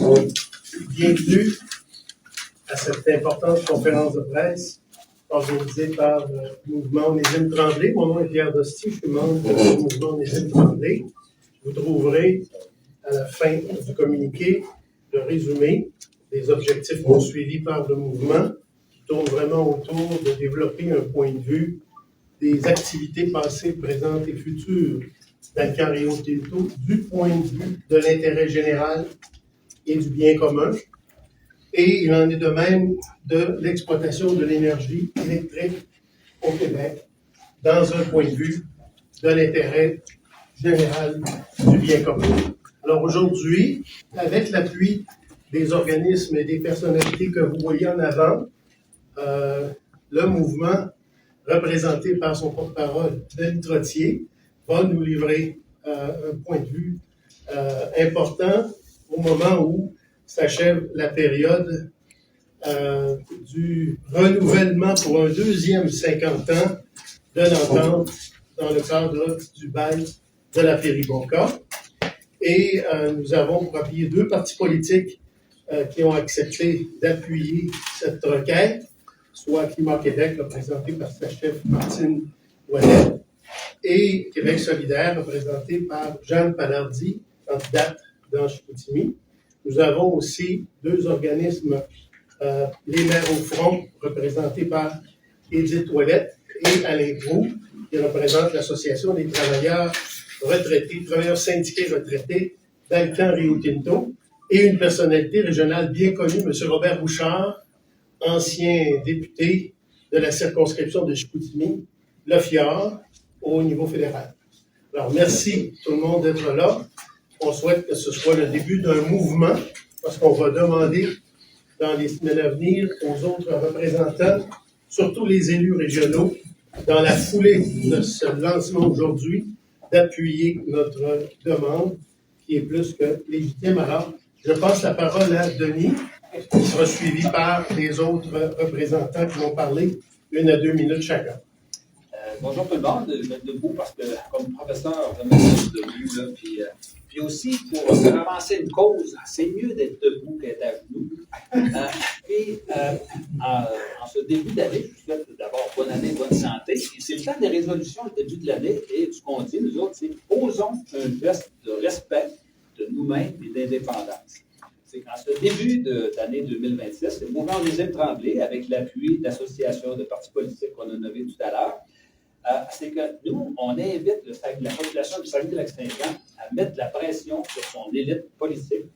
Bienvenue à cette importante conférence de presse organisée par le mouvement Onésime Tremblay. Mon nom est Pierre Dosti, je suis membre du mouvement Onésime Tremblay. Vous trouverez à la fin du communiqué le résumé des objectifs poursuivis par le mouvement qui tourne vraiment autour de développer un point de vue des activités passées, présentes et futures d'Alcan Rio Tinto du point de vue de l'intérêt général et du bien commun. Et il en est de même de l'exploitation de l'énergie électrique au Québec dans un point de vue de l'intérêt général du bien commun. Alors aujourd'hui, avec l'appui des organismes et des personnalités que vous voyez en avant, le mouvement, représenté par son porte-parole, Denis Trottier, va nous livrer un point de vue important au moment où s'achève la période du renouvellement pour un deuxième 50 ans de l'entente dans le cadre du bail de la Péribonka. Et nous avons pour appuyer deux partis politiques qui ont accepté d'appuyer cette requête, soit Climat Québec, représenté par sa chef Martine Ouellet, et Québec solidaire, représenté par Jeanne Palardy, candidate dans Chicoutimi. Nous avons aussi deux organismes, les maires au front, représentés par Édith Ouellette et Alain Proulx, qui représentent l'Association des travailleurs retraités, travailleurs syndiqués retraités d'Alcan Rio Tinto, et une personnalité régionale bien connue, M. Robert Bouchard, ancien député de la circonscription de Chicoutimi, le Fjord, au niveau fédéral. Alors, merci tout le monde d'être là. On souhaite que ce soit le début d'un mouvement, parce qu'on va demander dans les semaines à venir aux autres représentants, surtout les élus régionaux, dans la foulée de ce lancement aujourd'hui, d'appuyer notre demande, qui est plus que légitime. Alors, je passe la parole à Denis, qui sera suivi par les autres représentants qui vont parler 1 à 2 minutes chacun. Bonjour tout le monde, je vais être debout parce que, comme professeur, je me suis debout, puis aussi, pour faire avancer une cause, c'est mieux d'être debout qu'être à genoux. En ce début d'année, je vous souhaite d'abord bonne année, bonne santé. Et c'est le temps des résolutions au début de l'année, et ce qu'on dit, nous autres, c'est posons un geste de respect de nous-mêmes et d'indépendance. C'est qu'en ce début d'année 2026, le mouvement Onésime Tremblay, avec l'appui d'associations de partis politiques qu'on a nommés tout à l'heure, c'est que nous, on invite la population du Saguenay-Lac-Saint-Jean à mettre la pression sur son élite politique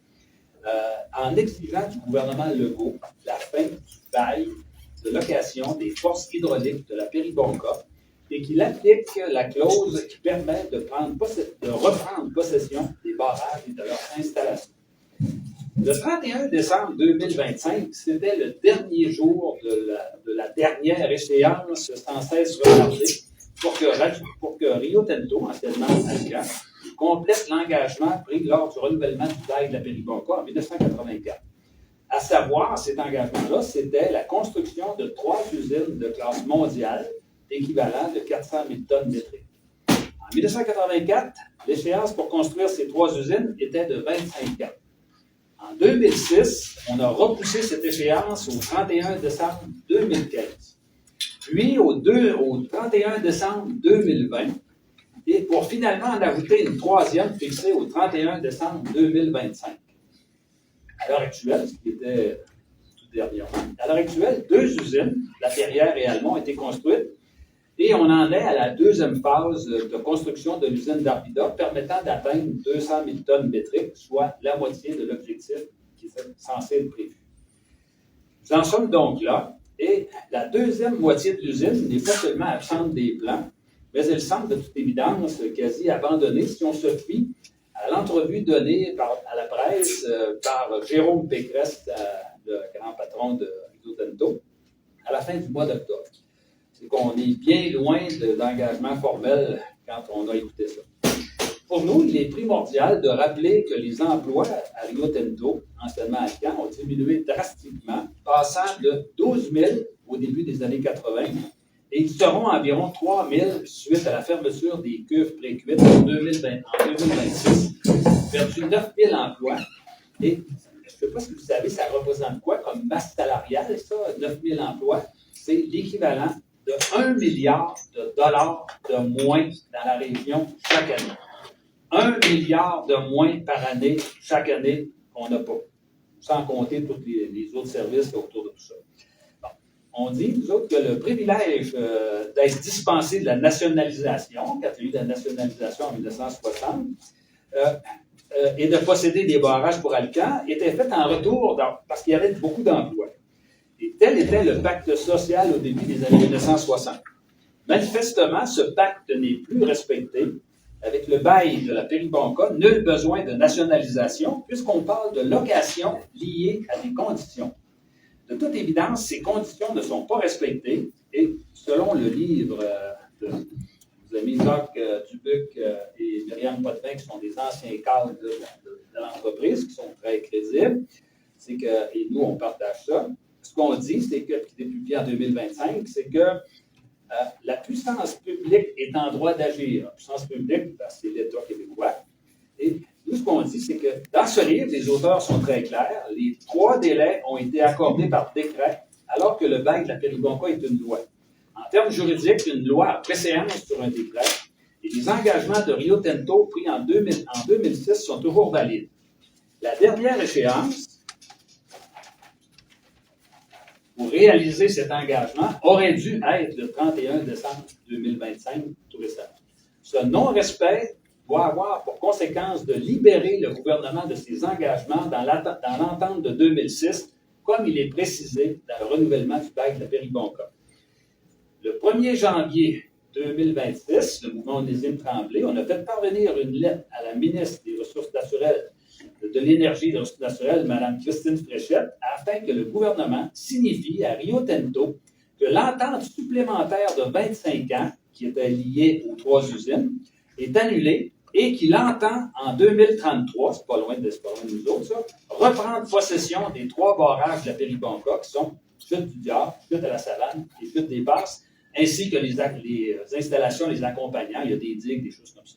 en exigeant du gouvernement Legault la fin du bail de location des forces hydrauliques de la Péribonka et qu'il applique la clause qui permet de reprendre possession des barrages et de leur installation. Le 31 décembre 2025, c'était le dernier jour de la dernière échéance sans cesse retardée pour que Rio Tinto, anciennement Alcan, complète l'engagement pris lors du renouvellement du bail de la Péribonka en 1984. À savoir, cet engagement-là, c'était la construction de 3 usines de classe mondiale équivalent de 400 000 tonnes métriques. En 1984, l'échéance pour construire ces 3 usines était de 25 ans. En 2006, on a repoussé cette échéance au 31 décembre 2015. Puis au 31 décembre 2020, et pour finalement en ajouter une troisième fixée au 31 décembre 2025. À l'heure actuelle, ce qui était tout dernièrement, à l'heure actuelle, 2 usines, La Perrière et Almont, ont été construites et on en est à la deuxième phase de construction de l'usine d'Arvida permettant d'atteindre 200 000 tonnes métriques, soit la moitié de l'objectif qui est censé être prévu. Nous en sommes donc là. Et la deuxième moitié de l'usine n'est pas seulement absente des plans, mais elle semble de toute évidence quasi abandonnée si on se fie à l'entrevue donnée à la presse par Jérôme Pécresse, le grand patron de Rio Tinto, à la fin du mois d'octobre. C'est qu'on est bien loin d'engagement formel quand on a écouté ça. Pour nous, il est primordial de rappeler que les emplois à Rio Tinto, anciennement Alcan, ont diminué drastiquement, passant de 12 000 au début des années 80, et ils seront environ 3 000 suite à la fermeture des cuves précuites en 2026, perdu 9 000 emplois, et je ne sais pas si vous savez, ça représente quoi comme masse salariale, ça, 9 000 emplois? C'est l'équivalent de 1 milliard de dollars de moins dans la région chaque année. 1 milliard de moins par année, chaque année, qu'on n'a pas. Sans compter tous les autres services autour de tout ça. Bon. On dit, nous autres, que le privilège d'être dispensé de la nationalisation, quand il y a eu la nationalisation en 1960, et de posséder des barrages pour Alcan, était fait en retour parce qu'il y avait beaucoup d'emplois. Et tel était le pacte social au début des années 1960. Manifestement, ce pacte n'est plus respecté. Avec le bail de la Péribonka, nul besoin de nationalisation, puisqu'on parle de location liée à des conditions. De toute évidence, ces conditions ne sont pas respectées, et selon le livre de nos amis Jacques Dubuc et Myriam Potvin, qui sont des anciens cadres de l'entreprise, qui sont très crédibles, c'est que, et nous, on partage ça, ce qu'on dit, c'est que, qui est publié en 2025, c'est que la puissance publique est en droit d'agir. La puissance publique, c'est l'État québécois. Et nous, ce qu'on dit, c'est que dans ce livre, les auteurs sont très clairs. Les 3 délais ont été accordés par décret, alors que le bail de la Péribonka est une loi. En termes juridiques, une loi a préséance sur un décret, et les engagements de Rio Tinto pris en 2006 sont toujours valides. La dernière échéance pour réaliser cet engagement aurait dû être le 31 décembre 2025, tout récemment. Ce non-respect doit avoir pour conséquence de libérer le gouvernement de ses engagements dans l'entente de 2006, comme il est précisé dans le renouvellement du bail de la Péribonka. Le 1er janvier 2026, le mouvement Onésime Tremblay, on a fait parvenir une lettre à la ministre des Ressources naturelles, de l'Énergie et des Ressources naturelles, Mme Christine Fréchette, afin que le gouvernement signifie à Rio Tinto que l'entente supplémentaire de 25 ans, qui était liée aux 3 usines, est annulée et qu'il entend en 2033, c'est pas loin de nous autres, ça, reprendre possession des 3 barrages de la Péribonka, qui sont Chute du Diable, Chute de la Savane et Chute des Passes, ainsi que les installations, les accompagnants, il y a des digues, des choses comme ça.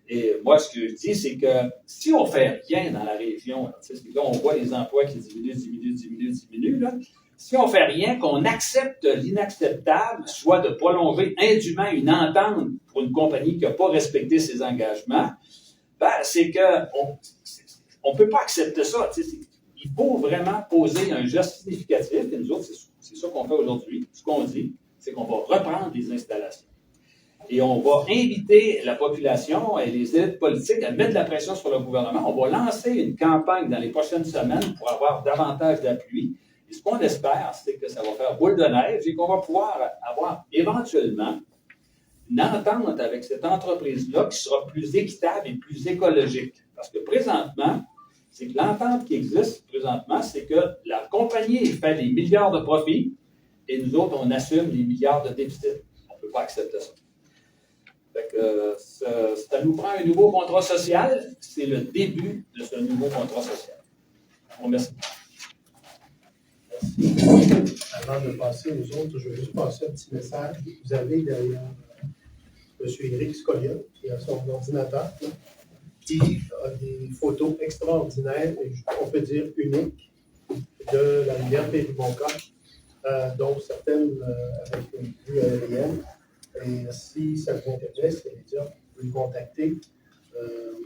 Et moi, ce que je dis, c'est que si on ne fait rien dans la région, là, on voit les emplois qui diminuent, là, si on ne fait rien, qu'on accepte l'inacceptable, soit de prolonger indûment une entente pour une compagnie qui n'a pas respecté ses engagements, ben, c'est qu'on ne peut pas accepter ça. Il faut vraiment poser un geste significatif, et nous autres, c'est ça qu'on fait aujourd'hui. Ce qu'on dit, c'est qu'on va reprendre les installations. Et on va inviter la population et les élites politiques à mettre de la pression sur le gouvernement. On va lancer une campagne dans les prochaines semaines pour avoir davantage d'appui. Et ce qu'on espère, c'est que ça va faire boule de neige et qu'on va pouvoir avoir éventuellement une entente avec cette entreprise-là qui sera plus équitable et plus écologique. Parce que présentement, c'est que l'entente qui existe présentement, c'est que la compagnie fait des milliards de profits et nous autres, on assume les milliards de déficit. On ne peut pas accepter ça. Fait que, ça nous prend un nouveau contrat social. C'est le début de ce nouveau contrat social. Je vous remercie. Merci. Avant de passer aux autres, je veux juste passer un petit message. Vous avez derrière M. Éric Scolia, qui a son ordinateur, là, qui a des photos extraordinaires, et on peut dire uniques, de la rivière Péribonka, dont certaines avec une vue aérienne. Et si ça vous intéresse, les médias, vous pouvez le contacter.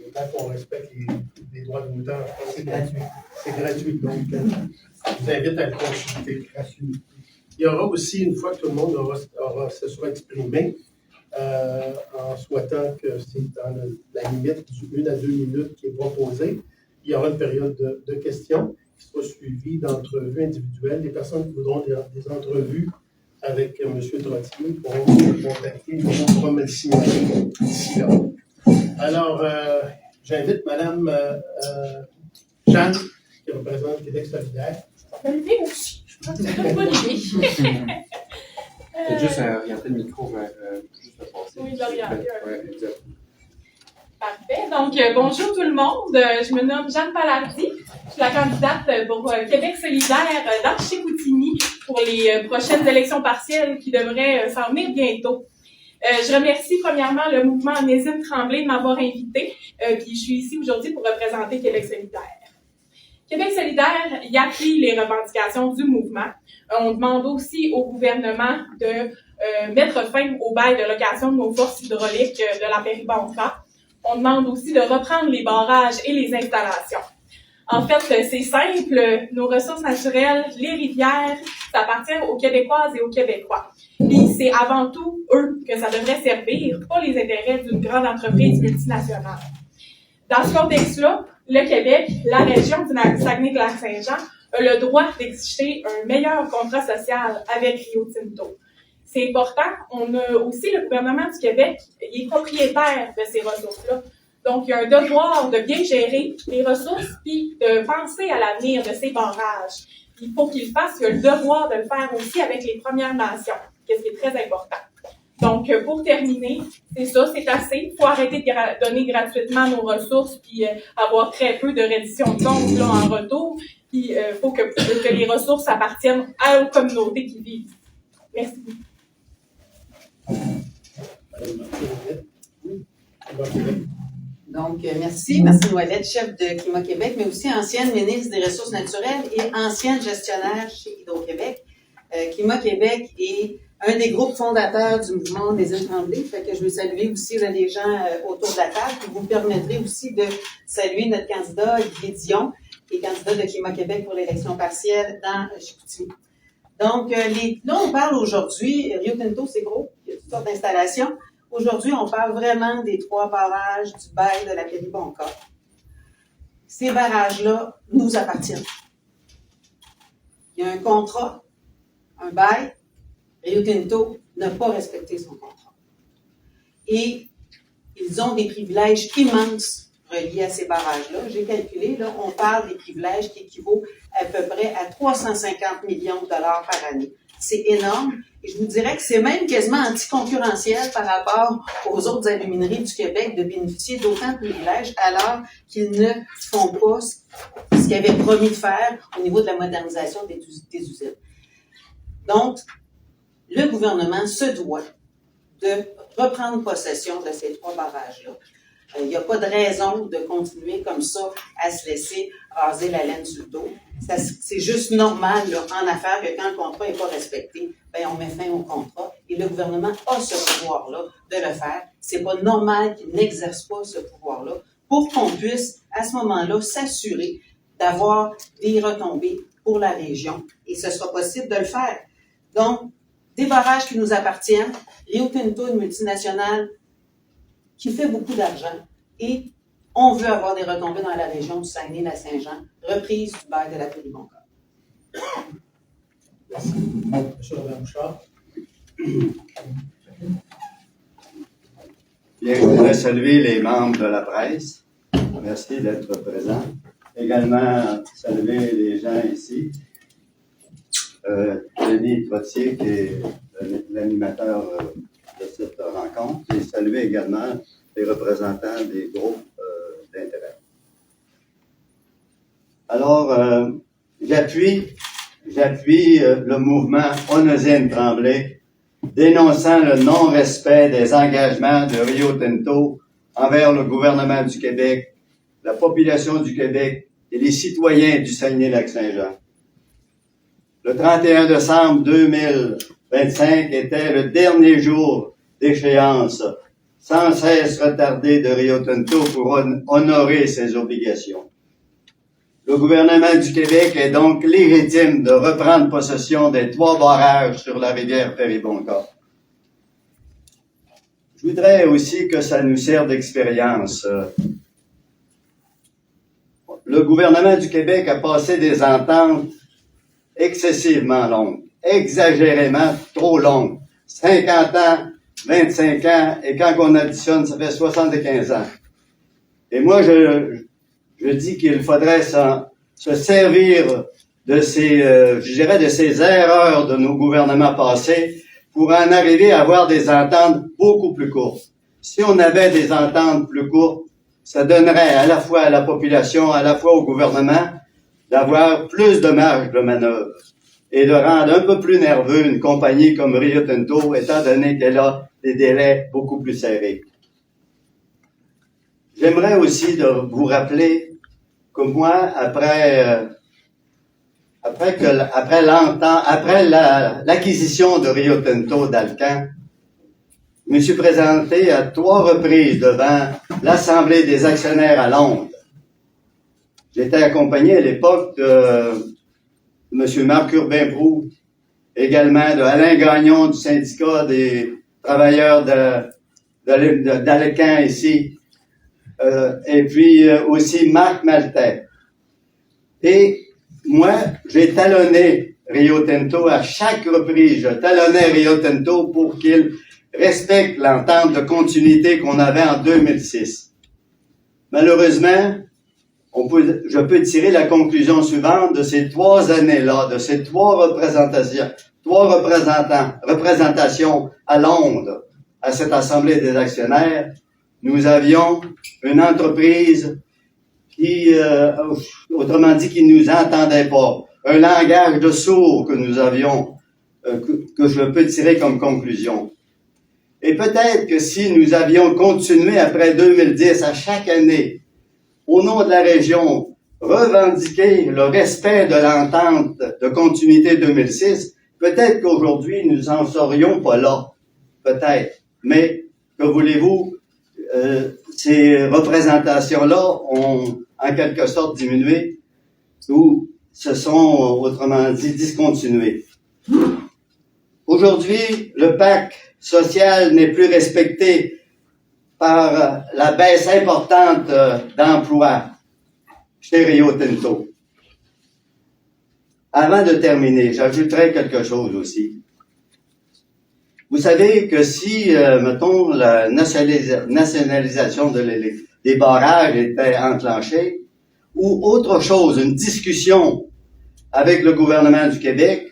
Autant qu'on respecte les droits de l'auteur. C'est gratuit. C'est gratuit. Donc, je vous invite à le consulter. Il y aura aussi, une fois que tout le monde se sera exprimé, en souhaitant que c'est dans la limite du 1 à 2 minutes qui est proposée, il y aura une période de questions qui sera suivie d'entrevues individuelles. Les personnes qui voudront des entrevues avec M. Trottier pourront me contacter, on pourra me le signaler ici là. Alors, j'invite Mme Jeanne, qui représente Québec solidaire. Olivier aussi. Je pense que c'est pas Olivier. Peut-être juste orienter le micro vers juste le passé. Oui, l'orienter. Ouais, exact. Parfait. Donc, bonjour tout le monde. Je me nomme Jeanne Palardi. Je suis la candidate pour Québec solidaire dans Chicoutimi pour les prochaines élections partielles qui devraient s'en venir bientôt. Je remercie premièrement le mouvement Onésime Tremblay de m'avoir invité. Puis je suis ici aujourd'hui pour représenter Québec solidaire. Québec solidaire y appuie les revendications du mouvement. On demande aussi au gouvernement de mettre fin au bail de location de nos forces hydrauliques de la Péribonka. On demande aussi de reprendre les barrages et les installations. En fait, c'est simple, nos ressources naturelles, les rivières, ça appartient aux Québécoises et aux Québécois. Puis c'est avant tout eux que ça devrait servir, pas les intérêts d'une grande entreprise multinationale. Dans ce contexte-là, le Québec, la région du Saguenay-Lac-Saint-Jean, a le droit d'exiger un meilleur contrat social avec Rio Tinto. C'est important, on a aussi le gouvernement du Québec, il est propriétaire de ces ressources-là. Donc, il y a un devoir de bien gérer les ressources puis de penser à l'avenir de ces barrages. Il faut qu'il le fasse, il a le devoir de le faire aussi avec les Premières Nations, ce qui est très important. Donc, pour terminer, c'est ça, c'est assez. Il faut arrêter de donner gratuitement nos ressources puis avoir très peu de reddition de comptes là, en retour. Puis, il faut que les ressources appartiennent aux communautés qui vivent. Merci. Donc, merci. Merci Noëllette, chef de Climat Québec, mais aussi ancienne ministre des Ressources naturelles et ancienne gestionnaire chez Hydro-Québec. Climat Québec est un des groupes fondateurs du mouvement des îles Tremblay. Fait que je veux saluer aussi là, les gens autour de la table. Puis vous me permettrez aussi de saluer notre candidat Guy Dion, qui est candidat de Climat Québec pour l'élection partielle dans Chicoutimi. Donc, là, on parle aujourd'hui, Rio Tinto, c'est gros, il y a toutes sortes d'installations. Aujourd'hui, on parle vraiment des 3 barrages du bail de la Péribonka. Ces barrages-là nous appartiennent. Il y a un contrat, un bail. Rio Tinto n'a pas respecté son contrat. Et ils ont des privilèges immenses reliés à ces barrages-là. J'ai calculé, là, on parle des privilèges qui équivaut à peu près à 350 millions de dollars par année. C'est énorme. Et je vous dirais que c'est même quasiment anticoncurrentiel par rapport aux autres alumineries du Québec de bénéficier d'autant de privilèges alors qu'ils ne font pas ce qu'ils avaient promis de faire au niveau de la modernisation des usines. Donc, le gouvernement se doit de reprendre possession de ces 3 barrages-là. Il n'y a pas de raison de continuer comme ça à se laisser raser la laine sur le dos. C'est juste normal là, en affaires que quand le contrat n'est pas respecté, ben, on met fin au contrat et le gouvernement a ce pouvoir-là de le faire. C'est pas normal qu'il n'exerce pas ce pouvoir-là pour qu'on puisse, à ce moment-là, s'assurer d'avoir des retombées pour la région et ce sera possible de le faire. Donc, des barrages qui nous appartiennent, Rio Tinto, une multinationale qui fait beaucoup d'argent et on veut avoir des retombées dans la région du Saguenay-Lac-Saint-Jean, reprise du bail de la Péribonka. Merci. Monsieur Robert Bouchard. Bien, je voudrais saluer les membres de la presse. Merci d'être présents. Également, saluer les gens ici. Denis Trottier, qui est l'animateur de cette rencontre, et saluer également les représentants des groupes d'intérêt. Alors, j'appuie le mouvement Onésime Tremblay, dénonçant le non-respect des engagements de Rio Tinto envers le gouvernement du Québec, la population du Québec et les citoyens du Saguenay-Lac-Saint-Jean. Le 31 décembre 2025 était le dernier jour d'échéance, sans cesse retardé de Rio Tinto pour honorer ses obligations. Le gouvernement du Québec est donc légitime de reprendre possession des 3 barrages sur la rivière Péribonka. Je voudrais aussi que ça nous serve d'expérience. Le gouvernement du Québec a passé des ententes excessivement longues, exagérément trop longues. 50 ans, 25 ans, et quand on additionne, ça fait 75 ans. Et moi, je dis qu'il faudrait se servir de ces erreurs de nos gouvernements passés pour en arriver à avoir des ententes beaucoup plus courtes. Si on avait des ententes plus courtes, ça donnerait à la fois à la population, à la fois au gouvernement, d'avoir plus de marge de manœuvre et de rendre un peu plus nerveux une compagnie comme Rio Tinto, étant donné qu'elle a des délais beaucoup plus serrés. J'aimerais aussi vous rappeler que moi, après l'acquisition de Rio Tinto d'Alcan, je me suis présenté à 3 reprises devant l'Assemblée des actionnaires à Londres. J'étais accompagné à l'époque de M. Marc Urbain-Proulx, également de Alain Gagnon du syndicat des travailleurs d'Alcan ici, et puis aussi Marc Maltais. Et moi, j'ai talonné Rio Tinto à chaque reprise. Je talonnais Rio Tinto pour qu'il respecte l'entente de continuité qu'on avait en 2006. Malheureusement, je peux tirer la conclusion suivante de ces 3 années-là, de ces 3 représentations à Londres, à cette Assemblée des actionnaires. Nous avions une entreprise qui, autrement dit, qui nous entendait pas. Un langage de sourds que nous avions, que je peux tirer comme conclusion. Et peut-être que si nous avions continué après 2010 à chaque année, au nom de la région, revendiquer le respect de l'entente de continuité 2006, peut-être qu'aujourd'hui, nous en serions pas là. Peut-être. Mais, que voulez-vous, ces représentations-là ont en quelque sorte diminué ou se sont, autrement dit, discontinuées. Aujourd'hui, le pacte social n'est plus respecté par la baisse importante d'emplois chez Rio Tinto. Avant de terminer, j'ajouterai quelque chose aussi. Vous savez que si, mettons, la nationalisation des barrages était enclenchée, ou autre chose, une discussion avec le gouvernement du Québec,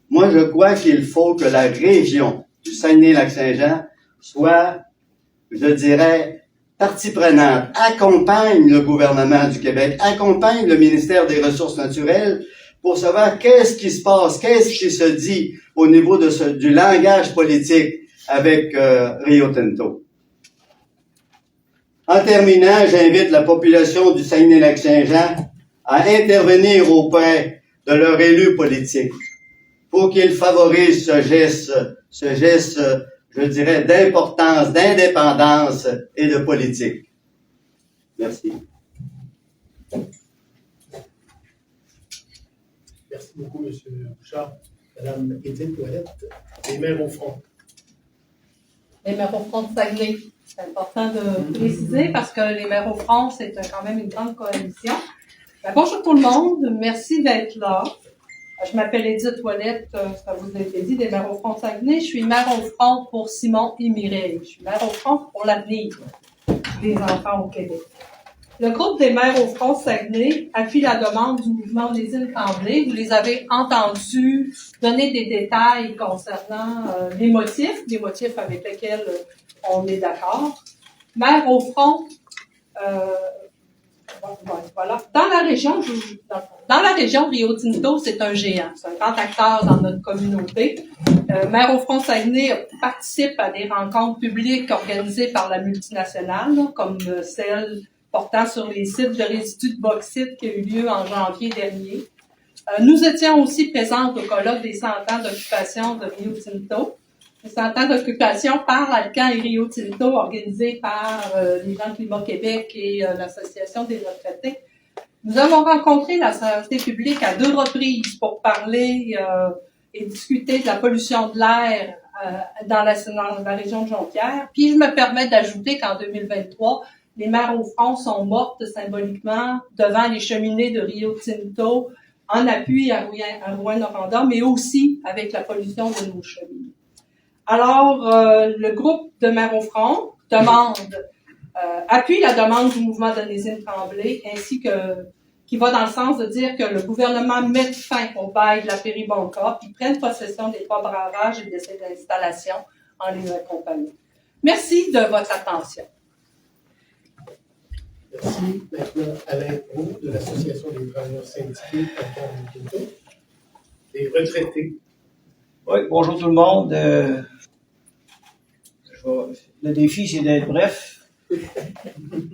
moi je crois qu'il faut que la région du Saguenay-Lac-Saint-Jean soit, je dirais, partie prenante, accompagne le gouvernement du Québec, accompagne le ministère des Ressources naturelles pour savoir qu'est-ce qui se passe, qu'est-ce qui se dit au niveau du langage politique avec Rio Tinto. En terminant, j'invite la population du Saguenay-Lac-Saint-Jean à intervenir auprès de leurs élus politiques pour qu'ils favorisent ce geste, je dirais, d'importance, d'indépendance et de politique. Merci. Merci beaucoup, M. Bouchard. Madame Édith Ouellette, les maires au front. Les maires au front de Saguenay. C'est important de préciser parce que les maires au front, c'est quand même une grande coalition. Bonjour tout le monde, merci d'être là. Je m'appelle Édith Ouellette, ça vous a été dit, des maires au front de Saguenay. Je suis maire au front pour Simon et Mireille. Je suis maire au front pour l'avenir des enfants au Québec. Le groupe des maires au front de Saguenay appuie la demande du mouvement des îles Tremblay. Vous les avez entendus donner des détails concernant les motifs avec lesquels on est d'accord. Maire au front, voilà. Dans la région, Rio Tinto, c'est un géant. C'est un grand acteur dans notre communauté. Maire au front Saguenay participe à des rencontres publiques organisées par la multinationale, comme celle portant sur les sites de résidus de bauxite qui a eu lieu en janvier dernier. Nous étions aussi présentes au colloque des 100 ans d'occupation de Rio Tinto. Les 100 ans d'occupation par Alcan et Rio Tinto, organisé par les gens de Climat Québec et l'Association des retraités. Nous avons rencontré la santé publique à 2 reprises pour parler et discuter de la pollution de l'air dans la région de Jonquière. Puis je me permets d'ajouter qu'en 2023, les maires au front sont mortes symboliquement devant les cheminées de Rio Tinto en appui à Rouyn-Noranda, mais aussi avec la pollution de nos cheminées. Alors, le groupe de maires au front appuie la demande du mouvement d'Onésime Tremblay, ainsi que qui va dans le sens de dire que le gouvernement mette fin au bail de la Péribonka, puis prenne possession des 3 barrages et de ces installations en les accompagnant. Merci de votre attention. Merci. Maintenant, Alain Proulx de l'Association des travailleurs syndiqués à Tinto, les retraités. Oui, bonjour tout le monde. Le défi, c'est d'être bref.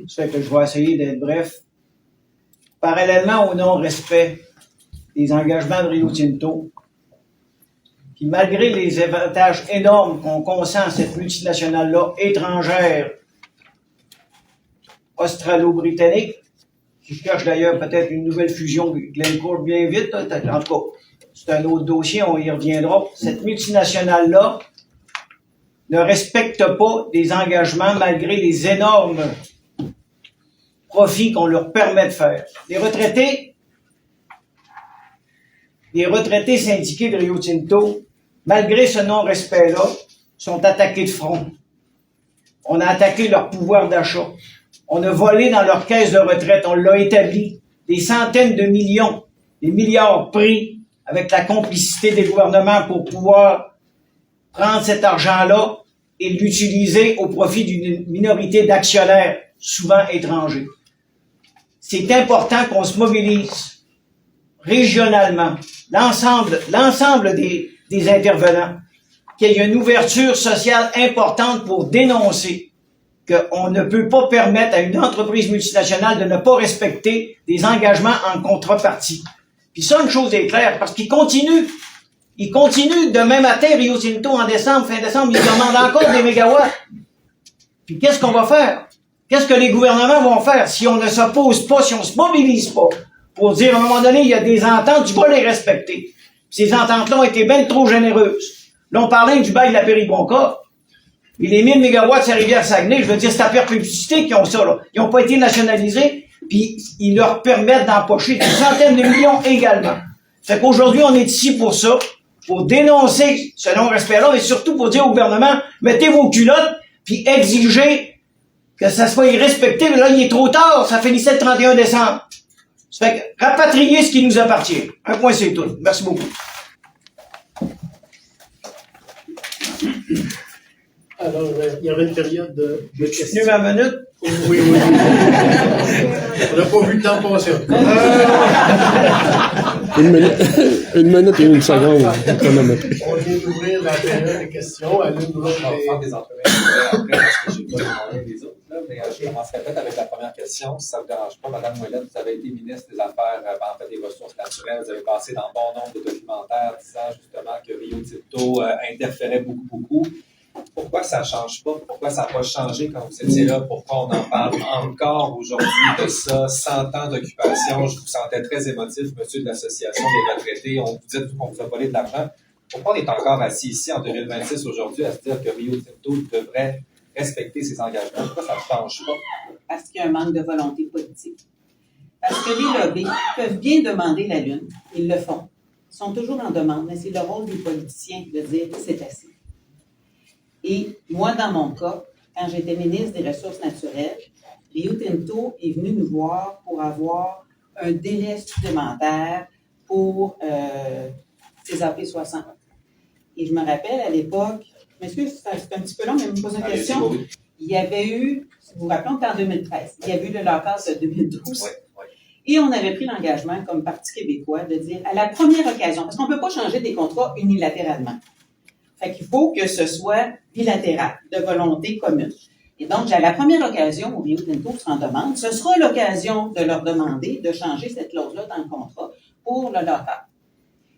Ça fait que je vais essayer d'être bref. parallèlement au non-respect des engagements de Rio Tinto, puis malgré les avantages énormes qu'on consent à cette multinationale-là, étrangère, australo-britannique, qui cherche d'ailleurs peut-être une nouvelle fusion avec Glencore bien vite, en tout cas, c'est un autre dossier, on y reviendra. Cette multinationale-là ne respecte pas des engagements malgré les énormes profits qu'on leur permet de faire. Les retraités syndiqués de Rio Tinto, malgré ce non-respect-là, sont attaqués de front. On a attaqué leur pouvoir d'achat. On a volé dans leur caisse de retraite. On l'a établi. Des centaines de millions, des milliards pris avec la complicité des gouvernements pour pouvoir prendre cet argent-là et l'utiliser au profit d'une minorité d'actionnaires, souvent étrangers. C'est important qu'on se mobilise régionalement, l'ensemble des intervenants, qu'il y ait une ouverture sociale importante pour dénoncer qu'on ne peut pas permettre à une entreprise multinationale de ne pas respecter des engagements en contrepartie. Puis ça, une chose est claire, parce qu'ils continuent. Ils continuent demain matin, Rio Tinto, en décembre, fin décembre, ils demandent encore des mégawatts. Puis qu'est-ce qu'on va faire? Qu'est-ce que les gouvernements vont faire si on ne s'oppose pas, si on se mobilise pas pour dire à un moment donné, il y a des ententes, tu vas les respecter. Puis ces ententes-là ont été bien trop généreuses. Là, on parlait du bail de la Péribonka. Puis les 1000 mégawatts de Rivière-Saguenay, je veux dire, c'est la perpétuité qui ont ça, là. Ils n'ont pas été nationalisés, puis ils leur permettent d'empocher des centaines de millions également. Fait qu'aujourd'hui, on est ici pour ça, pour dénoncer ce non-respect-là, mais surtout pour dire au gouvernement, mettez vos culottes, puis exigez que ça soit respecté, mais là, il est trop tard, ça finissait le 31 décembre. Ça fait que rapatrier ce qui nous appartient. Un point, c'est tout. Merci beaucoup. Alors, il y avait une période de questions. Ma minute. Oui. On n'a pas vu le temps passer. Une minute et une seconde. On vient d'ouvrir la période de questions. À l'une On va faire des entrevues après, parce que je n'ai pas demandé les autres. Là, mais je commencerai peut-être avec la première question, si ça ne vous dérange pas. Madame Ouellette, vous avez été ministre des Affaires, des Ressources naturelles. Vous avez passé dans bon nombre de documentaires disant justement que Rio Tinto interférait beaucoup. Pourquoi ça ne change pas? Pourquoi ça n'a pas changé quand vous étiez là? Pourquoi on en parle encore aujourd'hui de ça? 100 ans d'occupation, je vous sentais très émotif, monsieur de l'Association des retraités. On vous dit qu'on vous a volé de l'argent. Pourquoi on est encore assis ici en 2026 aujourd'hui à se dire que Rio Tinto devrait respecter ses engagements? Pourquoi ça ne change pas? Parce qu'il y a un manque de volonté politique. Parce que les lobbies peuvent bien demander la Lune. Ils le font. Ils sont toujours en demande, mais c'est le rôle des politiciens de dire c'est assez. Et moi, dans mon cas, quand j'étais ministre des Ressources naturelles, Rio Tinto est venu nous voir pour avoir un délai supplémentaire pour ces AP60. Et je me rappelle à l'époque, je m'excuse, c'est un petit peu long, mais je me pose une question. Il y avait eu, si vous vous rappelez, on était en 2013, il y avait eu le lockout de 2012. Et on avait pris l'engagement comme Parti québécois de dire à la première occasion, parce qu'on ne peut pas changer des contrats unilatéralement. Fait qu'il faut que ce soit bilatéral, de volonté commune. Et donc, à la première occasion où Rio Tinto sera en demande, ce sera l'occasion de leur demander de changer cette clause-là dans le contrat pour le lockout.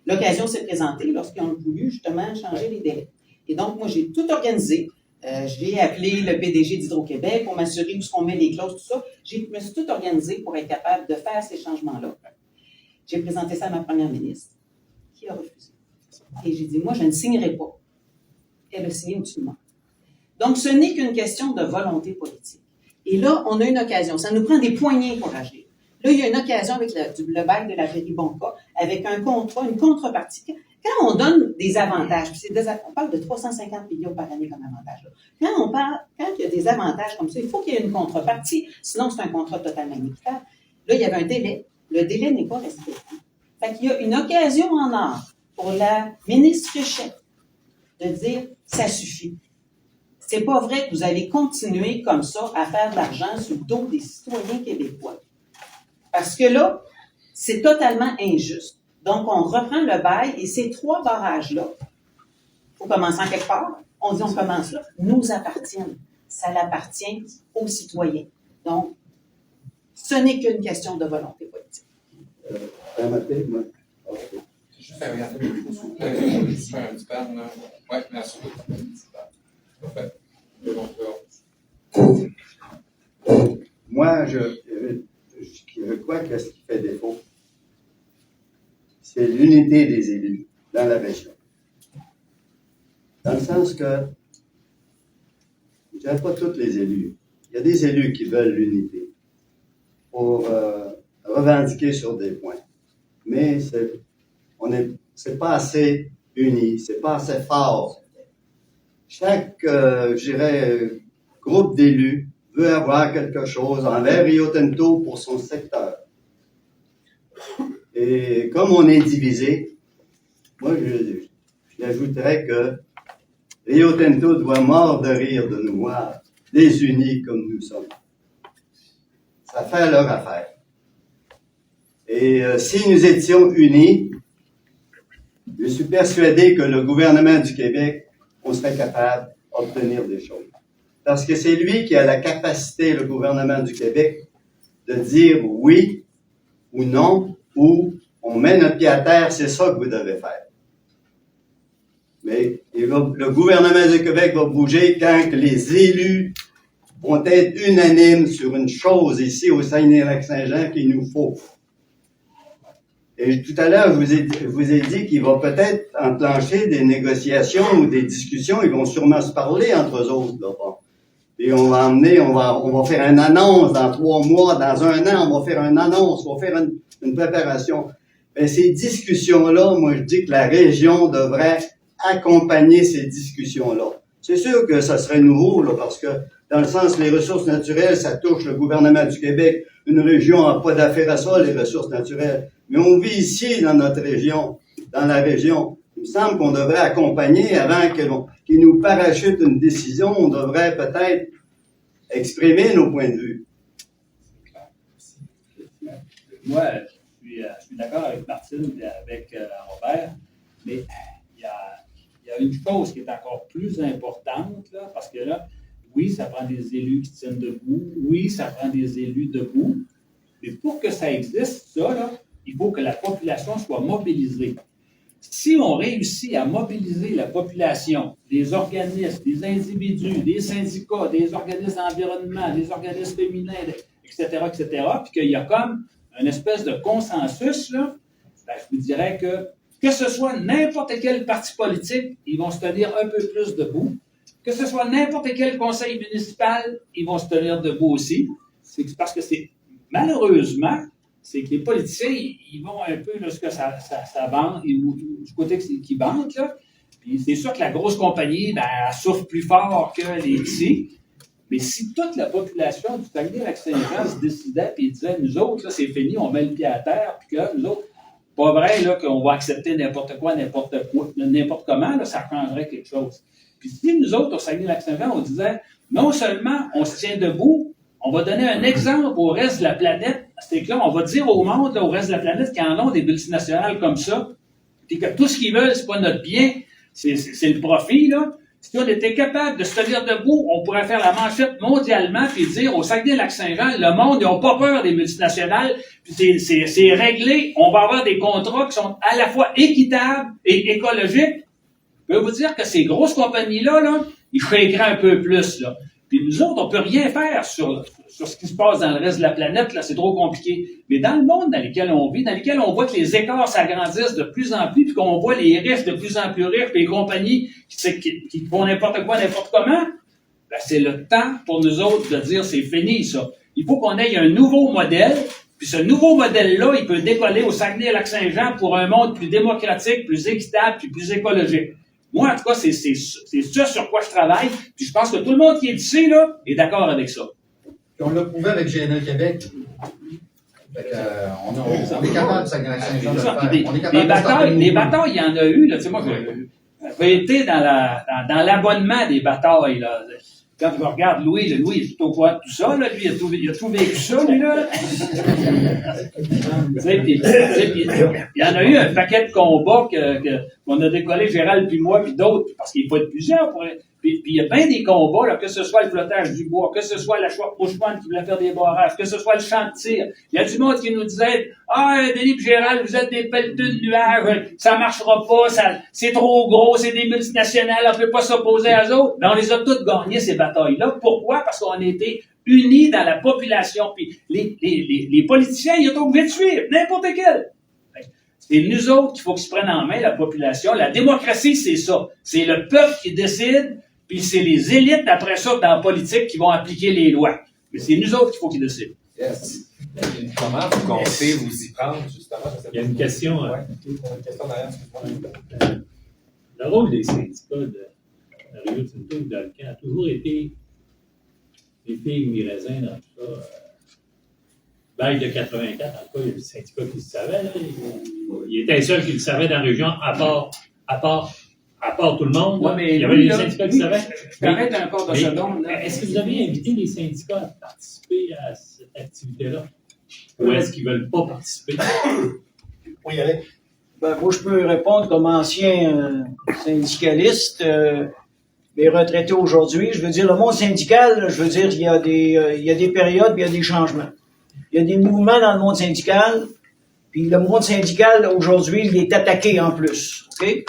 L'occasion s'est présentée lorsqu'ils ont voulu justement changer les délais. Et donc, moi, j'ai tout organisé. J'ai appelé le PDG d'Hydro-Québec pour m'assurer où est-ce qu'on met les clauses, tout ça. Je me suis tout organisé pour être capable de faire ces changements-là. J'ai présenté ça à ma première ministre, qui a refusé. Et j'ai dit, moi, je ne signerai pas. Elle a signé au-dessus de moi. Donc, ce n'est qu'une question de volonté politique. Et là, on a une occasion. Ça nous prend des poignées pour agir. Là, il y a une occasion avec le bail de la Péribonka, avec un contrat, une contrepartie. Quand on donne des avantages, on parle de 350 millions par année comme avantage. Là. Quand il y a des avantages comme ça, il faut qu'il y ait une contrepartie. Sinon, c'est un contrat totalement inéquitable. Là, il y avait un délai. Le délai n'est pas respecté. Fait qu'il y a une occasion en or pour la ministre Richet de dire ça suffit. C'est pas vrai que vous allez continuer comme ça à faire de l'argent sur le dos des citoyens québécois. Parce que là, c'est totalement injuste. Donc, on reprend le bail et ces 3 barrages-là, il faut commencer en quelque part. On dit on commence là, nous appartiennent. Ça l'appartient aux citoyens. Donc, Ce n'est qu'une question de volonté politique. Juste un petit pan, là. Ouais, merci. Parfait. Moi, je crois que ce qui fait défaut, c'est l'unité des élus dans la région. Dans le sens que, je ne dirais pas tous les élus. Il y a des élus qui veulent l'unité pour revendiquer sur des points. Mais c'est pas assez uni, c'est pas assez fort. Chaque, je dirais, groupe d'élus veut avoir quelque chose envers Rio Tinto pour son secteur. Et comme on est divisé, moi, j'ajouterais que Rio Tinto doit mordre de rire de nous voir désunis comme nous sommes. Ça fait leur affaire. Et si nous étions unis, je suis persuadé que le gouvernement du Québec, on serait capable d'obtenir des choses. Parce que c'est lui qui a la capacité, le gouvernement du Québec, de dire oui ou non, ou on met notre pied à terre, c'est ça que vous devez faire. Mais le gouvernement du Québec va bouger quand les élus vont être unanimes sur une chose ici au Saguenay-Lac-Saint-Jean qu'il nous faut. Et tout à l'heure, je vous ai dit qu'il va peut-être enclencher des négociations ou des discussions. Ils vont sûrement se parler entre eux autres, là. Et on va faire une annonce dans 3 mois, dans 1 an, on va faire une annonce, on va faire une préparation. Mais ces discussions-là, moi, je dis que la région devrait accompagner ces discussions-là. C'est sûr que ça serait nouveau, là, parce que dans le sens les ressources naturelles, ça touche le gouvernement du Québec. Une région n'a pas d'affaire à ça, les ressources naturelles. Mais on vit ici, dans notre région, dans la région. Il me semble qu'on devrait accompagner avant qu'ils nous parachutent une décision. On devrait peut-être exprimer nos points de vue. Moi, je suis d'accord avec Martine et avec Robert, mais il y a une chose qui est encore plus importante, là, parce que là, oui, ça prend des élus qui tiennent debout, oui, ça prend des élus debout, mais pour que ça existe, ça, là, il faut que la population soit mobilisée. Si on réussit à mobiliser la population, des organismes, des individus, des syndicats, des organismes d'environnement, des organismes féminins, etc., puis qu'il y a comme une espèce de consensus, là, ben, je vous dirais que ce soit n'importe quel parti politique, ils vont se tenir un peu plus debout. Que ce soit n'importe quel conseil municipal, ils vont se tenir debout aussi. C'est parce que malheureusement, c'est que les politiciens, ils vont un peu là, ce que ça vante, du côté qui vante, là. Puis c'est sûr que la grosse compagnie, ben, elle souffre plus fort que les petits. Mais si toute la population du Saguenay-Lac-Saint-Jean se décidait et disait, nous autres, là, c'est fini, on met le pied à terre, puis que nous autres, pas vrai là, qu'on va accepter n'importe quoi, n'importe comment, là, ça changerait quelque chose. Puis si nous autres, au Saguenay-Lac-Saint-Jean, on disait, non seulement on se tient debout, on va donner un exemple au reste de la planète, c'est que là, on va dire au monde, là, au reste de la planète, qu'ils en ont des multinationales comme ça, puis que tout ce qu'ils veulent, c'est pas notre bien, c'est le profit, là. Si on était capable de se tenir debout, on pourrait faire la manchette mondialement puis dire au Saguenay-Lac-Saint-Jean, le monde, ils n'ont pas peur des multinationales, puis c'est réglé, on va avoir des contrats qui sont à la fois équitables et écologiques. Je peux vous dire que ces grosses compagnies-là, là, ils shakeraient un peu plus, là. Puis nous autres, on peut rien faire sur ce qui se passe dans le reste de la planète, là, c'est trop compliqué. Mais dans le monde dans lequel on vit, dans lequel on voit que les écarts s'agrandissent de plus en plus, puis qu'on voit les riches de plus en plus riches, puis les compagnies qui font n'importe quoi, n'importe comment, ben c'est le temps pour nous autres de dire c'est fini, ça. Il faut qu'on ait un nouveau modèle, puis ce nouveau modèle-là, il peut décoller au Saguenay-Lac-Saint-Jean pour un monde plus démocratique, plus équitable, puis plus écologique. Moi, en tout cas, c'est ça sur quoi je travaille, puis je pense que tout le monde qui est ici, là, est d'accord avec ça. Puis on l'a prouvé avec GNL Québec. On est capable de Saguenay-Lac-Saint-Jean de le faire. On est capable les batailles, il y en a eu, là. Tu sais, moi, j'ai été dans l'abonnement des batailles, là. Quand je regarde Louis, il est tout au courant de tout ça, là. Lui, il a tout vécu ça, lui, là. Il y en a eu un paquet de combats qu'on a décollé, Gérald puis moi, puis d'autres, parce qu'il faut être plusieurs. Puis il y a bien des combats, là, que ce soit le flottage du bois, que ce soit la Chouette-Mouchman qui voulait faire des barrages, que ce soit le champ de tir. Il y a du monde qui nous disait « Ah, Denis et Gérald, vous êtes des pelleteux de nuages, ça marchera pas, c'est trop gros, c'est des multinationales, on peut pas s'opposer à eux autres. » Mais on les a toutes gagnées, ces batailles-là. Pourquoi? Parce qu'on a été unis dans la population. Puis les politiciens, ils ont obligé de suivre, n'importe quel. C'est nous autres qu'il faut qu'ils se prennent en main, la population. La démocratie, c'est ça. C'est le peuple qui décide, puis c'est les élites, après ça, dans la politique, qui vont appliquer les lois. Mais c'est nous autres qu'il faut qu'ils décident. Yes. Comment vous comptez vous y prendre, justement? Il y a une question. Ouais. Une question derrière, excuse-moi. Le rôle des syndicats de Rio Tinto et d'Alcan a toujours été les figues, les raisins dans tout ça. Bail de 84, en tout cas, il y a des syndicats qui le savaient. Là. Il était seul qui le savait dans la région, à part tout le monde. Ouais, mais il y avait des syndicats qui le savaient. Je t'arrête encore de secondes. Est-ce que vous avez invité les syndicats à participer à cette activité-là? Ou est-ce qu'ils ne veulent pas participer? Oui, allez. Ben, moi, je peux répondre comme ancien syndicaliste, mais retraité aujourd'hui. Je veux dire, le monde syndical, je veux dire, il y a des périodes, puis il y a des changements. Il y a des mouvements dans le monde syndical, puis le monde syndical, aujourd'hui, il est attaqué en plus. OK?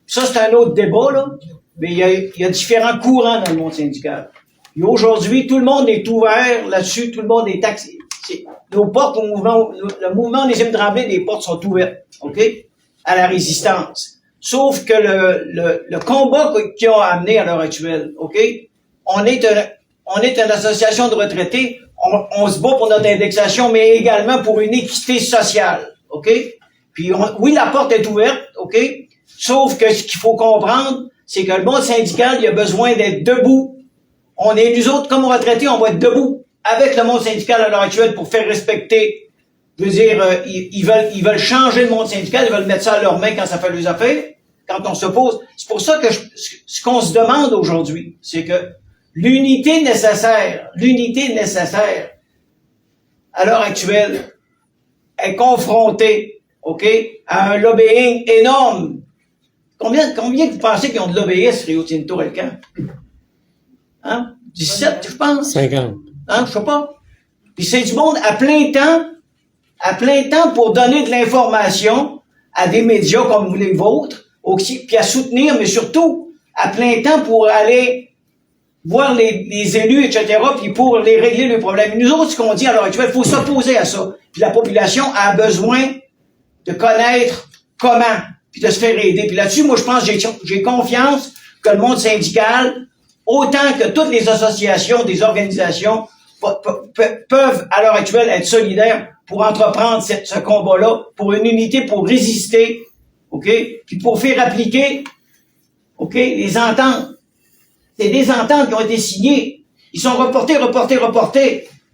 Ça, c'est un autre débat, là, mais il y a différents courants dans le monde syndical. Et aujourd'hui, tout le monde est ouvert là-dessus, tout le monde est taxé. Nos portes au mouvement, le mouvement des Tremblay, les portes sont ouvertes, OK? À la résistance. Sauf que le combat qu'ils ont amené à l'heure actuelle, OK? On est une association de retraités, on se bat pour notre indexation, mais également pour une équité sociale, OK? Puis, oui, la porte est ouverte, OK? Sauf que ce qu'il faut comprendre, c'est que le monde syndical, il a besoin d'être debout. Nous autres, comme retraités, on va être debout avec le monde syndical à l'heure actuelle pour faire respecter. Je veux dire, ils veulent changer le monde syndical, ils veulent mettre ça à leurs mains quand ça fait leurs affaires, quand on s'oppose. C'est pour ça que ce qu'on se demande aujourd'hui, c'est que l'unité nécessaire à l'heure actuelle est confrontée, OK, à un lobbying énorme. Combien vous pensez qu'ils ont de lobbyistes, Rio Tinto et Alcan? Hein? 17, je pense. 50. Hein, je sais pas. Puis c'est du monde à plein temps pour donner de l'information à des médias comme les vôtres, aussi, puis à soutenir, mais surtout à plein temps pour aller voir les élus, etc., puis pour les régler les problèmes. Et nous autres, ce qu'on dit à l'heure actuelle, il faut s'opposer à ça. Puis la population a besoin de connaître comment, puis de se faire aider. Puis là-dessus, moi, je pense que j'ai confiance que le monde syndical, autant que toutes les associations, des organisations, peuvent, à l'heure actuelle, être solidaires pour entreprendre ce combat-là, pour une unité, pour résister, OK? Puis pour faire appliquer, OK, les ententes. C'est des ententes qui ont été signées. Ils sont reportés.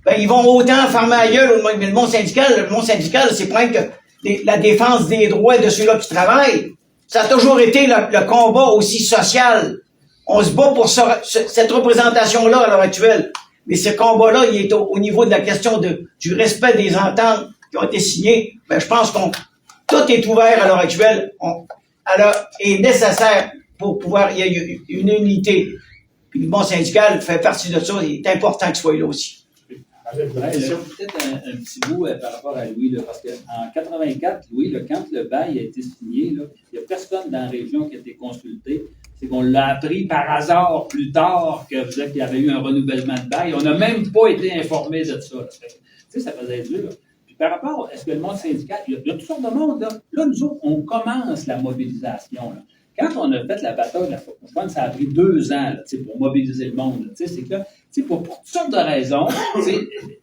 Ben, ils vont autant fermer la gueule au monde syndical. Le monde syndical, c'est pas que la défense des droits de ceux-là qui travaillent. Ça a toujours été le combat aussi social. On se bat pour cette représentation-là à l'heure actuelle. Mais ce combat-là, il est au niveau de la question du respect des ententes qui ont été signées. Ben, je pense tout est ouvert à l'heure actuelle. Est nécessaire pour pouvoir, il y a une unité. Puis le monde syndical fait partie de ça. Il est important qu'il soit là aussi. Peut-être un petit bout par rapport à Louis, là, parce qu'en 84, Louis, quand le bail a été signé, il n'y a personne dans la région qui a été consulté. C'est qu'on l'a appris par hasard plus tard qu'il y avait eu un renouvellement de bail. On n'a même pas été informé de ça. Tu sais, ça faisait dur. Puis par rapport à ce que le monde syndical, il y a toutes sortes de monde. Là, nous autres, on commence la mobilisation. Là. Quand on a fait la bataille de la Faucon, je pense que ça a pris 2 ans là, pour mobiliser le monde. C'est que pour toutes sortes de raisons,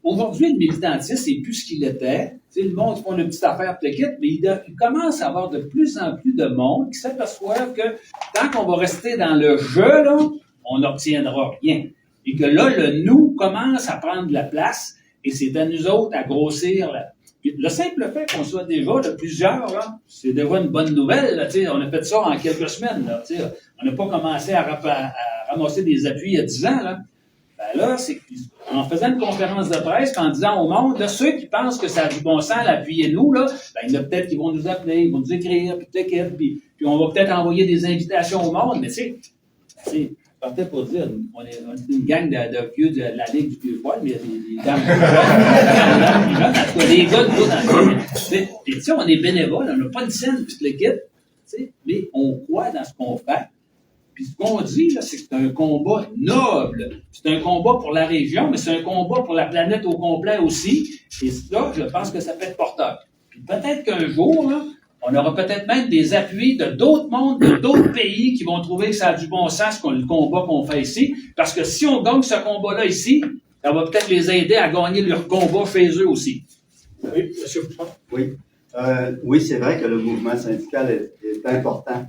aujourd'hui, le militantisme, c'est plus ce qu'il était. Le monde font une petite affaire petite, mais il commence à avoir de plus en plus de monde qui s'aperçoivent que tant qu'on va rester dans le jeu, là, on n'obtiendra rien. Et que là, le nous commence à prendre de la place et c'est à nous autres à grossir. Le simple fait qu'on soit déjà de plusieurs, là, c'est déjà une bonne nouvelle. Là, on a fait ça en quelques semaines. Là, on n'a pas commencé à ramasser des appuis il y a 10 ans. Là, là c'est en faisant une conférence de presse, en disant au monde, là, ceux qui pensent que ça a du bon sens, appuyez-nous, là, il y en a peut-être qui vont nous appeler, ils vont nous écrire, puis on va peut-être envoyer des invitations au monde, mais partais pour dire, on est une gang de vieux de la Ligue du Vieux-Poil, mais il y a des dames. Les gars de l'autre. Puis, tu sais, on est bénévole, on n'a pas de scène, puis l'équipe, mais on croit dans ce qu'on fait. Puis ce qu'on dit, là, c'est que c'est un combat noble. C'est un combat pour la région, mais c'est un combat pour la planète au complet aussi. Et là, je pense que ça peut être porteur. Puis peut-être qu'un jour, là, on aura peut-être même des appuis de d'autres mondes, de d'autres pays qui vont trouver que ça a du bon sens, le combat qu'on fait ici. Parce que si on gagne ce combat-là ici, ça va peut-être les aider à gagner leur combat chez eux aussi. Oui, M. Bouchard. Oui. Oui, c'est vrai que le mouvement syndical est important.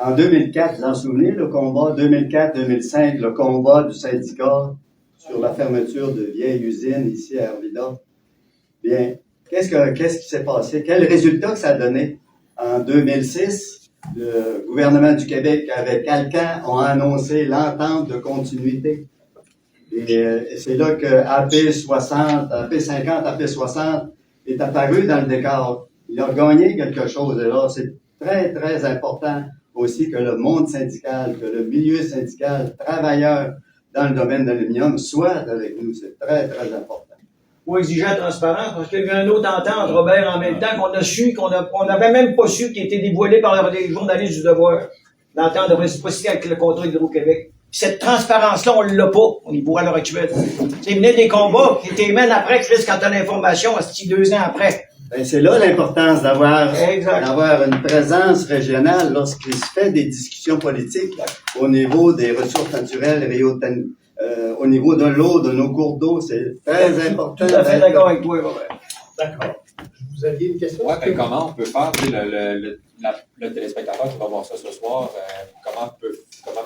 En 2004, vous en souvenez, le combat 2004-2005, le combat du syndicat sur la fermeture de vieilles usines ici à Hervida. Bien, qu'est-ce qui s'est passé? Quel résultat que ça a donné? En 2006, le gouvernement du Québec avec Alcan ont annoncé l'entente de continuité. Et c'est là que AP60, AP50, AP60 est apparu dans le décor. Il a gagné quelque chose. Et là, c'est très, très important aussi que le monde syndical, que le milieu syndical, travailleurs dans le domaine de l'aluminium soient avec nous. C'est très, très important. Ou exigeant transparence, parce qu'il y a eu une autre entente, Robert, en même temps, qu'on a su, qu'on n'avait même pas su, qui a été dévoilée par les journalistes du Devoir. L'entente de réciprocité avec le contrat Hydro-Québec. Puis cette transparence-là, on l'a pas au niveau à l'heure actuelle. Il venait des combats qui étaient même après, Chris, quand t'as l'information, 2 ans après. Ben, c'est là l'importance d'avoir une présence régionale lorsqu'il se fait des discussions politiques au niveau des ressources naturelles, au niveau de l'eau, de nos cours d'eau. C'est très important. Tout à fait d'accord avec toi, Robert. D'accord. Vous aviez une question? Oui, ben comment on peut faire, le téléspectateur qui va voir ça ce soir, comment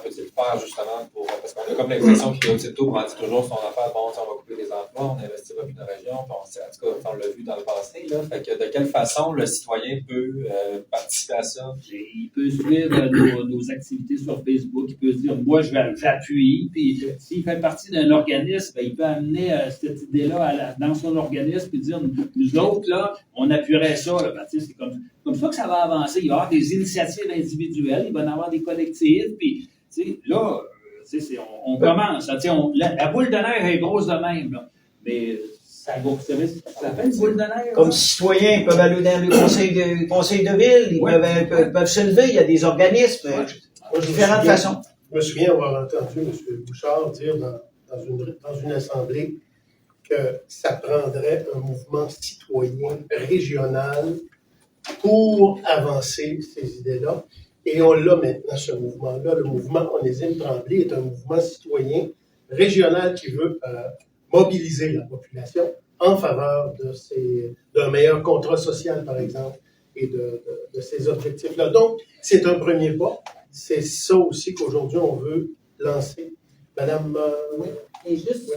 peut-il faire justement pour... Parce qu'on a comme l'impression que Rio Tinto prend toujours son affaire, bon, on va couper des emplois, on investira plus dans la région, puis en tout cas, on l'a vu dans le passé, là. Fait que de quelle façon le citoyen peut participer à ça? Il peut suivre nos activités sur Facebook, il peut se dire, moi, j'appuie, puis s'il fait partie d'un organisme, ben, il peut amener cette idée-là dans son organisme, puis dire, nous autres, là, on appuierait ça, là. Ben, c'est comme ça que ça va avancer. Il va y avoir des initiatives individuelles, il va y en avoir des collectives, puis là, on commence. La boule de neige est grosse de même, là. Mais ça fait une boule de neige. Comme citoyens, ils peuvent aller dans le conseil de ville, ils peuvent se lever, il y a des organismes, différentes façons. Je me souviens avoir entendu M. Bouchard dire dans une assemblée que ça prendrait un mouvement citoyen régional pour avancer ces idées-là. Et on l'a maintenant, ce mouvement-là. Le mouvement Onésime Tremblay est un mouvement citoyen régional qui veut mobiliser la population en faveur d'un meilleur contrat social, par exemple, et de ces objectifs-là. Donc, c'est un premier pas. C'est ça aussi qu'aujourd'hui, on veut lancer. Madame... oui. Et juste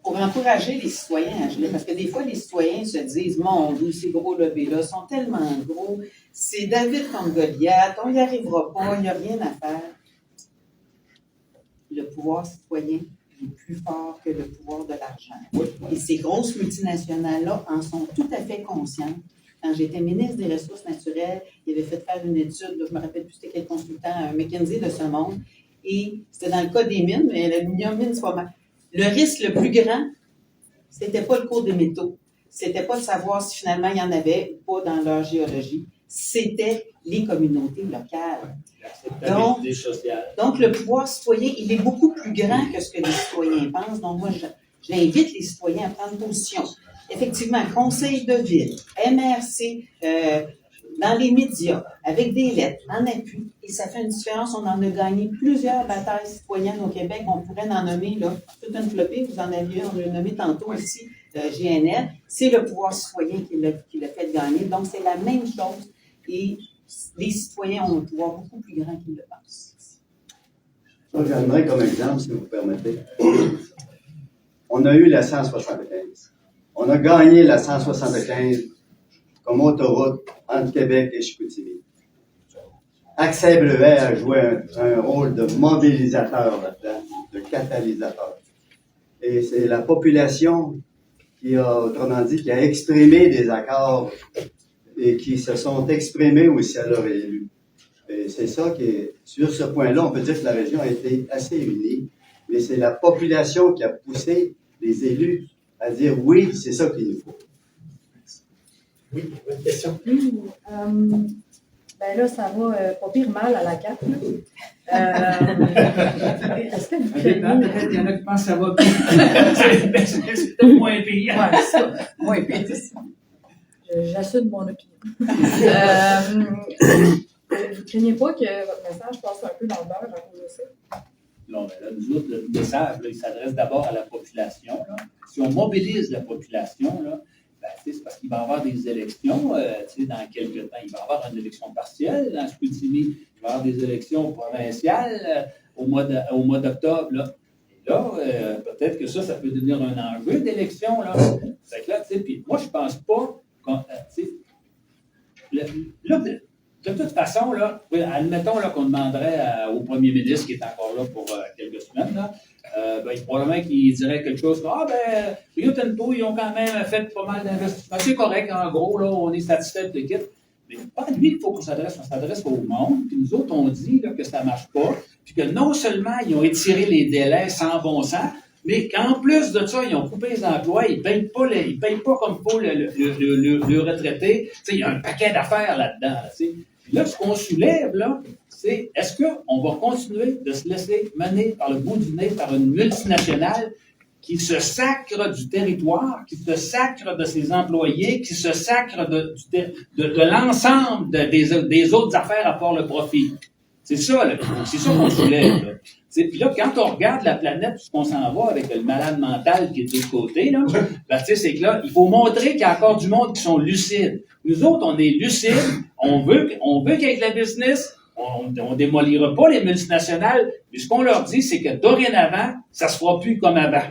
pour encourager les citoyens à agir, parce que des fois, les citoyens se disent « Mon Dieu, ces gros lobbies-là sont tellement gros, c'est David contre Goliath, on n'y arrivera pas, il n'y a rien à faire. » Le pouvoir citoyen est plus fort que le pouvoir de l'argent. Et ces grosses multinationales-là en sont tout à fait conscientes. Quand j'étais ministre des Ressources naturelles, il avait fait faire une étude, là, je ne me rappelle plus c'était quel consultant, un McKinsey de ce monde, et c'était dans le cas des mines, mais l'aluminium mine soit mal. Le risque le plus grand, c'était pas le cours des métaux. C'était pas de savoir si finalement il y en avait ou pas dans leur géologie. C'était les communautés locales. Donc, le pouvoir citoyen, il est beaucoup plus grand que ce que les citoyens pensent. Donc, moi, j'invite les citoyens à prendre position. Effectivement, conseil de ville, MRC, dans les médias, avec des lettres, en appui, et ça fait une différence. On en a gagné plusieurs batailles citoyennes au Québec. On pourrait en nommer là, toute une flopée. Vous en aviez, on l'a nommé tantôt ici, GNL. C'est le pouvoir citoyen qui l'a fait gagner. Donc, c'est la même chose. Et les citoyens ont un pouvoir beaucoup plus grand qu'ils le pensent. Ça, j'aimerais comme exemple, si vous permettez. On a eu la 175. On a gagné la 175 comme autoroute entre Québec et Chicoutimi. Accès Bleuet a joué un rôle de mobilisateur là-dedans, de catalyseur. Et c'est la population qui a, autrement dit, qui a exprimé des accords et qui se sont exprimés aussi à leur élu. Et c'est ça qui est, sur ce point-là, on peut dire que la région a été assez unie, mais c'est la population qui a poussé les élus à dire oui, c'est ça qu'il nous faut. Oui, une question. Ben là, ça va pas pire mal à la CAQ. Est-ce que vous Il y en a qui pensent que ça va pire. C'est peut-être moins pire. Ouais, ça. Moins pire. J'assume mon opinion. Vous ne craignez pas que votre message passe un peu dans le beurre à cause de ça? Non, mais là, nous autres, le message, là, il s'adresse d'abord à la population. Là. Si on mobilise la population, là, ben, c'est parce qu'il va y avoir des élections dans quelques temps. Il va y avoir une élection partielle dans Chicoutimi. Il va y avoir des élections provinciales au mois d'octobre. Là. Et là, peut-être que ça peut devenir un enjeu d'élection. Là. C'est que là, puis moi, je pense pas de toute façon, là, admettons là, qu'on demanderait au premier ministre qui est encore là pour quelques semaines, là, probablement qu'il dirait quelque chose comme Rio Tinto, ils ont quand même fait pas mal d'investissements. C'est correct, en gros, là, on est satisfait de l'équipe. Mais pas lui, il faut qu'on s'adresse au monde. Puis nous autres, on dit là, que ça ne marche pas. Puis que non seulement ils ont étiré les délais sans bon sens, mais qu'en plus de ça, ils ont coupé les emplois, ils ne payent pas comme faut le retraité. Il y a un paquet d'affaires là-dedans. Puis là, ce qu'on soulève, là, c'est est-ce qu'on va continuer de se laisser mener par le bout du nez par une multinationale qui se sacre du territoire, qui se sacre de ses employés, qui se sacre de l'ensemble des autres affaires à part le profit? C'est ça, là. C'est ça qu'on soulève. Là. Puis là, quand on regarde la planète, ce qu'on s'en va avec le malade mental qui est de l'autre côté, là, c'est que là, il faut montrer qu'il y a encore du monde qui sont lucides. Nous autres, on est lucides, on veut qu'il y ait de la business, on démolira pas les multinationales, mais ce qu'on leur dit, c'est que dorénavant, ça se fera plus comme avant.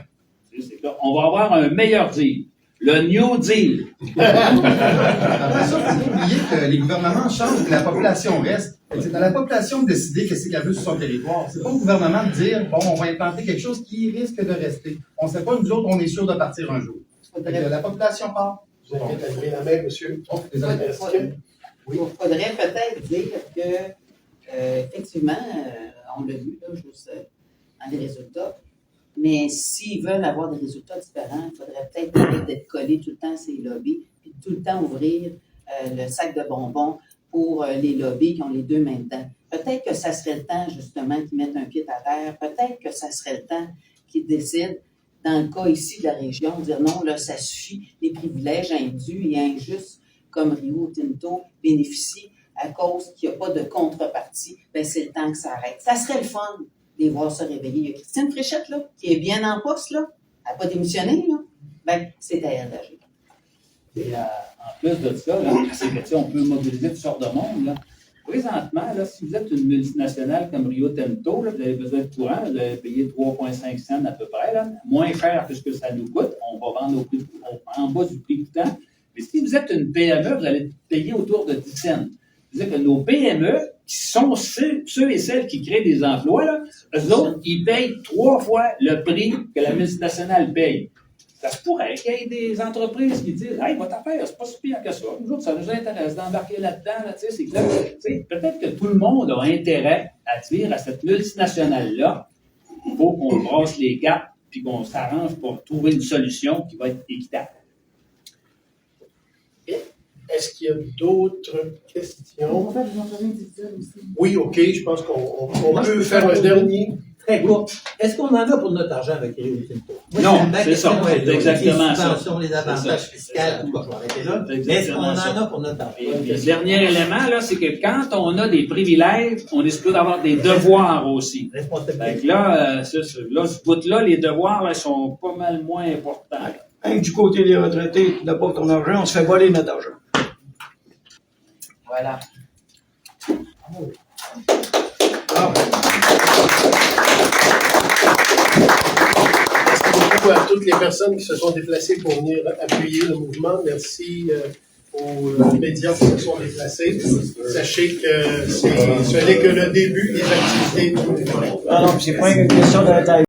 C'est que là, on va avoir un meilleur deal. Le New Deal. Ça, il faut oublier que les gouvernements changent, que la population reste. C'est à la population de décider qu'est-ce qu'elle veut sur son territoire. C'est pas au gouvernement de dire, bon, on va implanter quelque chose qui risque de rester. On ne sait pas, nous autres, on est sûr de partir un jour. La population part. Je vous invite à lever la main, monsieur. Il faudrait peut-être dire que, effectivement, on l'a vu, là, juste dans les résultats, mais s'ils veulent avoir des résultats différents, il faudrait peut-être arrêter d'être collés tout le temps à ces lobbies, puis tout le temps ouvrir le sac de bonbons pour les lobbies qui ont les deux mains dedans. Peut-être que ça serait le temps, justement, qu'ils mettent un pied à terre. Peut-être que ça serait le temps qu'ils décident, dans le cas ici de la région, de dire non, là, ça suffit, les privilèges indus et injustes comme Rio Tinto bénéficient à cause qu'il n'y a pas de contrepartie. Ben, c'est le temps que ça arrête. Ça serait le fun de les voir se réveiller. Il y a Christine Fréchette, là, qui est bien en poste, là. Elle n'a pas démissionné, là. Ben, c'est à elle d'agir. Et en plus de ça, là, c'est que, on peut mobiliser toutes sortes de monde. Là. Présentement, là, si vous êtes une multinationale comme Rio Tinto, là, vous avez besoin de courant, vous allez payer 3,5 cents à peu près, là, moins cher que ce que ça nous coûte. On va vendre au prix, en bas du prix coûtant. Mais si vous êtes une PME, vous allez payer autour de 10 cents. C'est-à-dire que nos PME, qui sont ceux et celles qui créent des emplois, là, eux autres, ils payent 3 fois le prix que la multinationale paye. Ça se pourrait qu'il y ait des entreprises qui disent « Hey, votre affaire, c'est pas si pire que ça. Nous autres, ça nous intéresse d'embarquer là-dedans. Là, c'est clair. » Peut-être que tout le monde a intérêt à dire à cette multinationale-là il faut qu'on brasse les cartes puis qu'on s'arrange pour trouver une solution qui va être équitable. Est-ce qu'il y a d'autres questions? On va faire des entrevues individuelles aussi. Oui, OK, je pense qu'on peut faire un dernier. Très court. Est-ce qu'on en a pour notre argent avec Rio Tinto? Non, c'est ça. C'est exactement ça. Les subventions, les avantages fiscaux, tout va arrêter là. Mais est-ce qu'on en a pour notre argent? Le dernier élément, là, c'est que quand on a des privilèges, on est supposé avoir des devoirs aussi. Donc là, ce bout-là, les devoirs, là, sont pas mal moins importants. Du côté des retraités, tu n'as pas ton argent, on se fait voler notre argent. Voilà. Merci beaucoup à toutes les personnes qui se sont déplacées pour venir appuyer le mouvement. Merci aux médias qui se sont déplacés. Sachez que ce n'est que le début des activités du mouvement. Non, c'est pas une question de la taille.